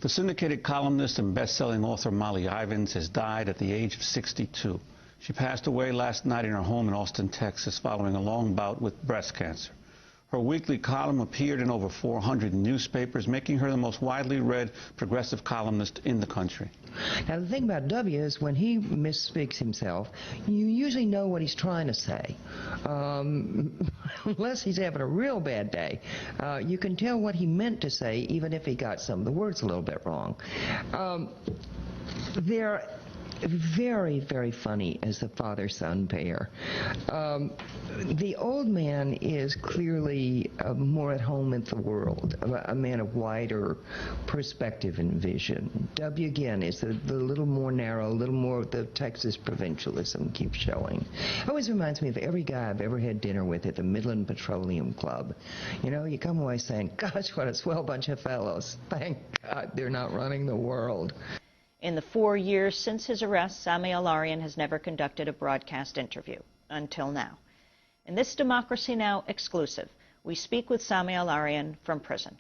The syndicated columnist and best-selling author Molly Ivins has died at the age of 62. She passed away last night in her home in Austin, Texas, following a long bout with breast cancer. Her weekly column appeared in over 400 newspapers, making her the most widely read progressive columnist in the country. Now, the thing about W is when he misspeaks himself, you usually know what he's trying to say. Unless he's having a real bad day, you can tell what he meant to say, even if he got some of the words a little bit wrong. They're very, very funny as the father-son pair. The old man is clearly more at home in the world, a man of wider perspective and vision. W, again, is the little more narrow, a little more of the Texas provincialism keeps showing. Always reminds me of every guy I've ever had dinner with at the Midland Petroleum Club. You know, you come away saying, gosh, what a swell bunch of fellows. Thank God they're not running the world. In the 4 years since his arrest, Sami Al-Arian has never conducted a broadcast interview, until now. In this Democracy Now! Exclusive, we speak with Sami Al-Arian from prison.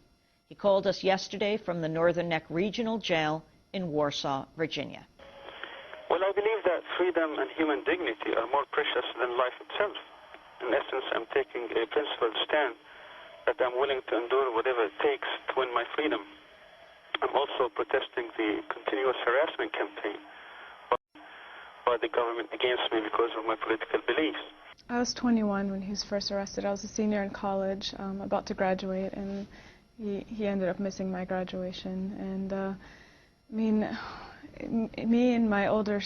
He called us yesterday from the Northern Neck Regional Jail in Warsaw, Virginia. Well, I believe that freedom and human dignity are more precious than life itself. In essence, I'm taking a principled stand that I'm willing to endure whatever it takes to win my freedom. I'm also protesting the continuous harassment campaign by the government against me because of my political beliefs. I was 21 when he was first arrested. I was a senior in college, about to graduate, and he ended up missing my graduation. And I mean, me and my older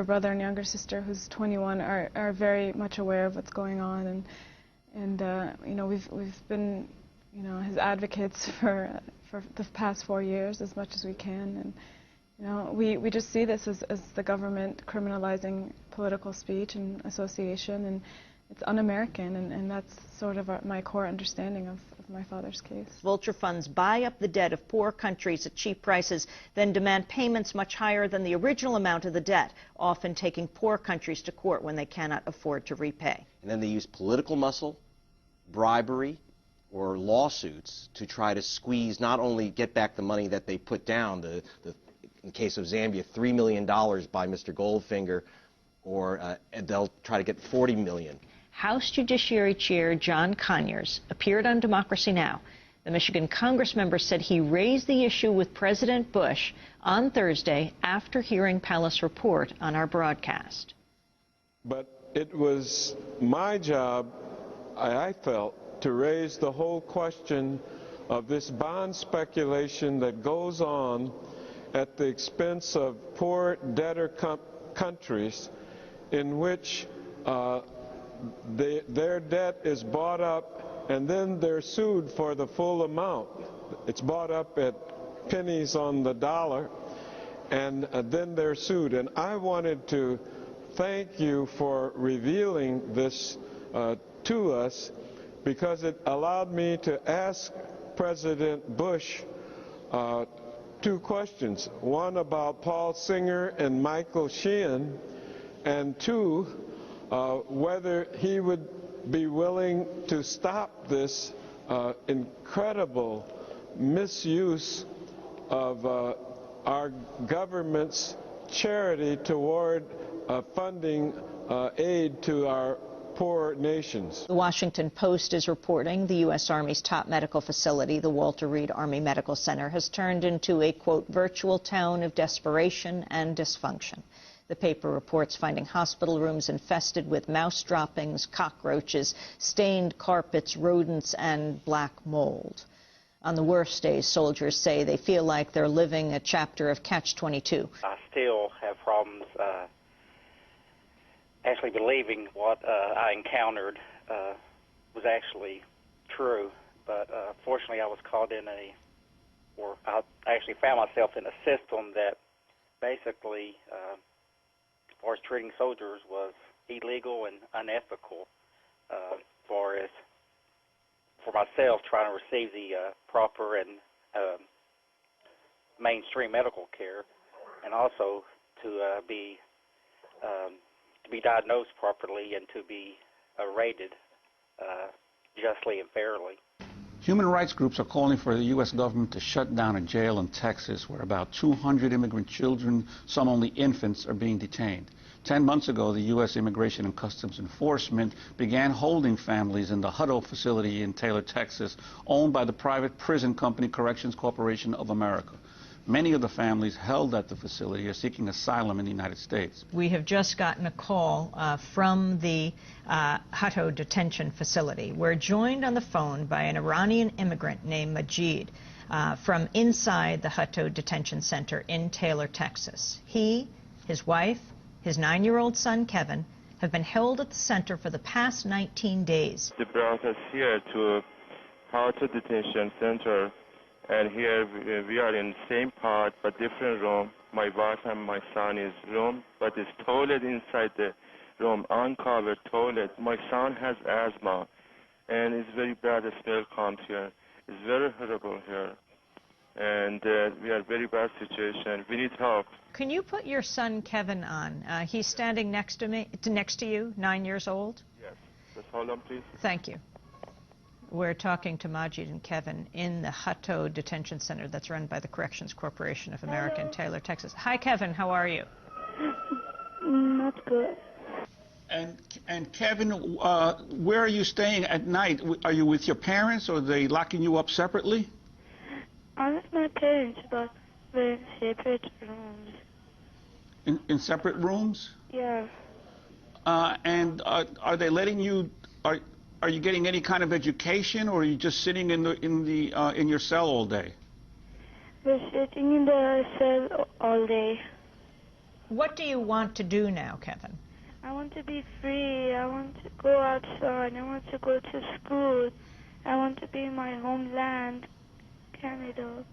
brother and younger sister, who's 21, are very much aware of what's going on, and you know, we've been, you know, his advocates for the past 4 years as much as we can. And you know, we just see this as the government criminalizing political speech and association, and it's un-American, and that's sort of my core understanding of my father's case. Vulture funds buy up the debt of poor countries at cheap prices, then demand payments much higher than the original amount of the debt, often taking poor countries to court when they cannot afford to repay. And then they use political muscle, bribery, or lawsuits to try to squeeze, not only get back the money that they put down, in case of Zambia, $3 million by Mr. Goldfinger, or they'll try to get $40 million. House Judiciary Chair John Conyers appeared on Democracy Now! The Michigan congressmember said he raised the issue with President Bush on Thursday after hearing Palace report on our broadcast. But it was my job, I felt, to raise the whole question of this bond speculation that goes on at the expense of poor debtor countries, in which their debt is bought up and then they're sued for the full amount. It's bought up at pennies on the dollar, and then they're sued. And I wanted to thank you for revealing this to us, because it allowed me to ask President Bush two questions. One about Paul Singer and Michael Sheehan, and two, whether he would be willing to stop this incredible misuse of our government's charity toward funding aid to our poor nations. The Washington Post is reporting the U.S. Army's top medical facility, the Walter Reed Army Medical Center, has turned into a, quote, virtual town of desperation and dysfunction. The paper reports finding hospital rooms infested with mouse droppings, cockroaches, stained carpets, rodents, and black mold. On the worst days, soldiers say they feel like they're living a chapter of Catch-22. I still have problems actually believing what I encountered was actually true. But fortunately, I was caught in I actually found myself in a system that basically, as far as treating soldiers, was illegal and unethical. As far as for myself, trying to receive the proper and mainstream medical care, and also to be diagnosed properly and to be rated justly and fairly. Human rights groups are calling for the U.S. government to shut down a jail in Texas where about 200 immigrant children, some only infants, are being detained. 10 months ago, the U.S. Immigration and Customs Enforcement began holding families in the Hutto facility in Taylor, Texas, owned by the private prison company Corrections Corporation of America. Many of the families held at the facility are seeking asylum in the United States. We have just gotten a call from the Hutto detention facility. We're joined on the phone by an Iranian immigrant named Majid from inside the Hutto detention center in Taylor, Texas. He, his wife, his 9-year-old son, Kevin, have been held at the center for the past 19 days. They brought us here to Hutto detention center. And here we are in the same part but different room. My wife and my son is room, but it's toilet inside the room, uncovered toilet. My son has asthma, and it's very bad smell comes here. It's very horrible here, and we are very bad situation. We need help. Can you put your son Kevin on? He's standing next to you, 9 years old. Yes. Just hold on, please. Thank you. We're talking to Majid and Kevin in the Hutto Detention Center that's run by the Corrections Corporation of America in Taylor, Texas. Hi, Kevin. How are you? Not good. And Kevin, where are you staying at night? Are you with your parents, or are they locking you up separately? I'm with my parents, but we're in separate rooms. In separate rooms? Yeah. And are they letting you? Are you getting any kind of education, or are you just sitting in your cell all day? We're sitting in the cell all day. What do you want to do now, Kevin? I want to be free. I want to go outside. I want to go to school. I want to be in my homeland, Canada.